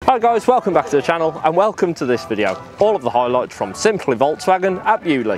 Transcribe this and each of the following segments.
Hi guys, welcome back to the channel and welcome to this video. All of the highlights from Simply Volkswagen at Beaulieu.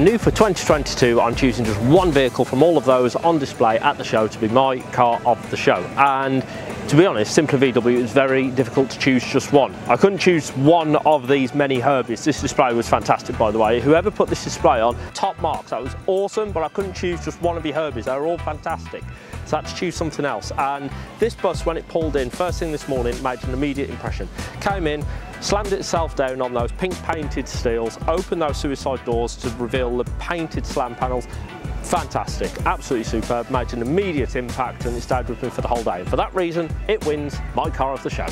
new for 2022, I'm choosing just one vehicle from all of those on display at the show to be my car of the show. And to be honest, Simply VW, it's very difficult to choose just one. I couldn't choose one of these many Herbies. This display was fantastic, by the way. Whoever put this display on, top marks. That was awesome, but I couldn't choose just one of your Herbies. They were all fantastic. So I had to choose something else. And this bus, when it pulled in first thing this morning, made an immediate impression. Came in, slammed itself down on those pink painted steels, opened those suicide doors to reveal the painted slam panels. Fantastic, absolutely superb, made an immediate impact, and it stayed with me for the whole day. And for that reason, it wins my car of the show.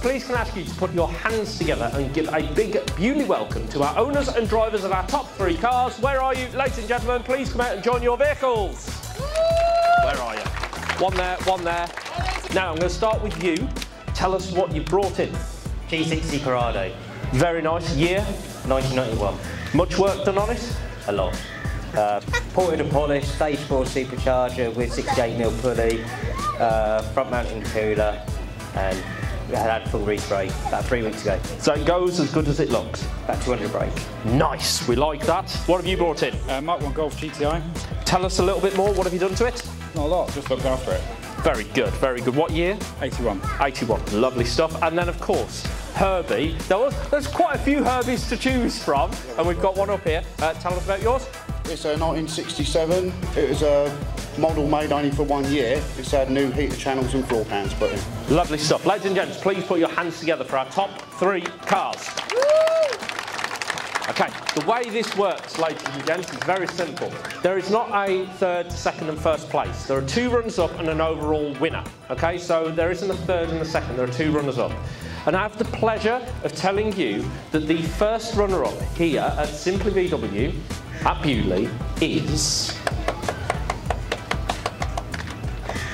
Please can I ask you to put your hands together and give a big Beaulieu welcome to our owners and drivers of our top 3 cars. Where are you, ladies and gentlemen? Please come out and join your vehicles. Where are you? One there, one there. Now I'm going to start with you. Tell us what you brought in. G60 Corrado. Very nice. Year? 1991. Much work done on it? A lot. Ported and polished, stage 4 supercharger with 68mm pulley, front mounting cooler, and we had full respray about 3 weeks ago. So it goes as good as it looks? About 200 brake. Nice, we like that. What have you brought in? Mark 1 Golf GTI. Tell us a little bit more, what have you done to it? Not a lot, just looked after it. Very good, very good. What year? 81. 81, lovely stuff. And then of course, Herbie. There's quite a few Herbies to choose from, and we've got one up here. Tell us about yours. It's a 1967. It was a model made only for 1 year. It's had new heater channels and floor pans put in. Lovely stuff. Ladies and gents, please put your hands together for our top 3 cars. Okay, the way this works, ladies and gents, is very simple. There is not a third, second and first place. There are 2 runners-up and an overall winner. Okay, so there isn't a third and a second, there are 2 runners-up. And I have the pleasure of telling you that the first runner-up here at Simply VW at Beaulieu is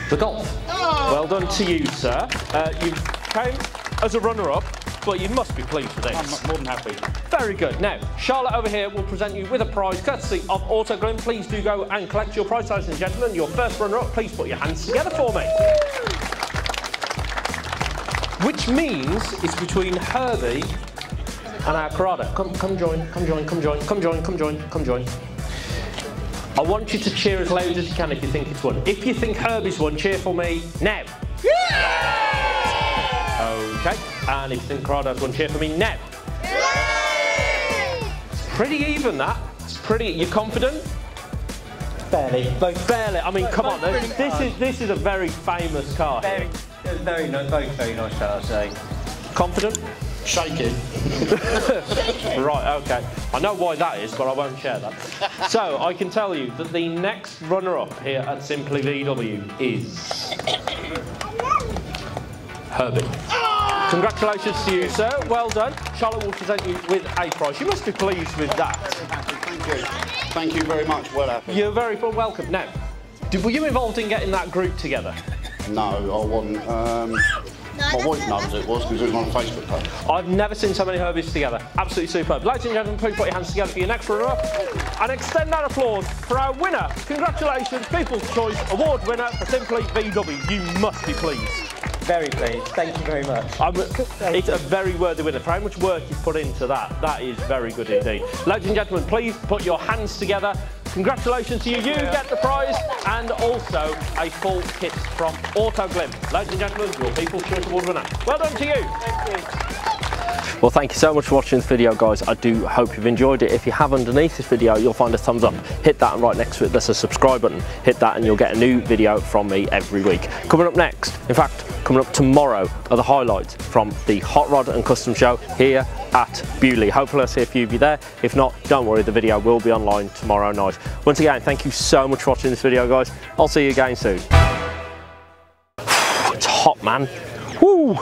the Golf. Oh. Well done to you, sir. You came as a runner-up, but you must be pleased with this. I'm more than happy. Very good. Now, Charlotte over here will present you with a prize courtesy of Autoglym. Please do go and collect your prize, ladies and gentlemen. Your first runner-up, please put your hands together for me. Which means it's between Herbie and our Corrado. Come join, come join, come join, come join, come join, come join. I want you to cheer as loud as you can if you think it's won. If you think Herbie's won, cheer for me now. Okay, and if you think Corrado's won, cheer for me now. It's pretty even, that. It's pretty. You confident? Barely. Both barely. I mean, come on. This is a very famous car. Very nice car, so. Confident? Shaking. Right, okay. I know why that is, but I won't share that. So, I can tell you that the next runner-up here at Simply VW is Herbie. Congratulations to you, sir. Well done. Charlotte will present you with a prize. You must be pleased with that. Thank you. Thank you very much. Well happy. You're very welcome. Now, were you involved in getting that group together? No, I wasn't. My wife knows it was because it was on Facebook page. I've never seen so many Herbies together. Absolutely superb. Ladies and gentlemen, please put your hands together for your next runner-up. And extend that applause for our winner. Congratulations, People's Choice Award winner for Simply VW. You must be pleased. Very pleased. Thank you very much. It's a very worthy winner. For how much work you've put into that, that is very good indeed. Ladies and gentlemen, please put your hands together. Congratulations to you. You get the prize and also a full kit from Autoglym. Ladies and gentlemen, your People's Choice Award winner. Well done to you. Thank you. Well, thank you so much for watching this video, guys. I do hope you've enjoyed it. If you have, underneath this video, you'll find a thumbs up. Hit that, and right next to it, there's a subscribe button. Hit that and you'll get a new video from me every week. Coming up next, in fact, coming up tomorrow, are the highlights from the Hot Rod and Custom Show here at Beaulieu. Hopefully I'll see a few of you there. If not, don't worry, the video will be online tomorrow night. Once again, thank you so much for watching this video, guys. I'll see you again soon. It's hot, man. Woo!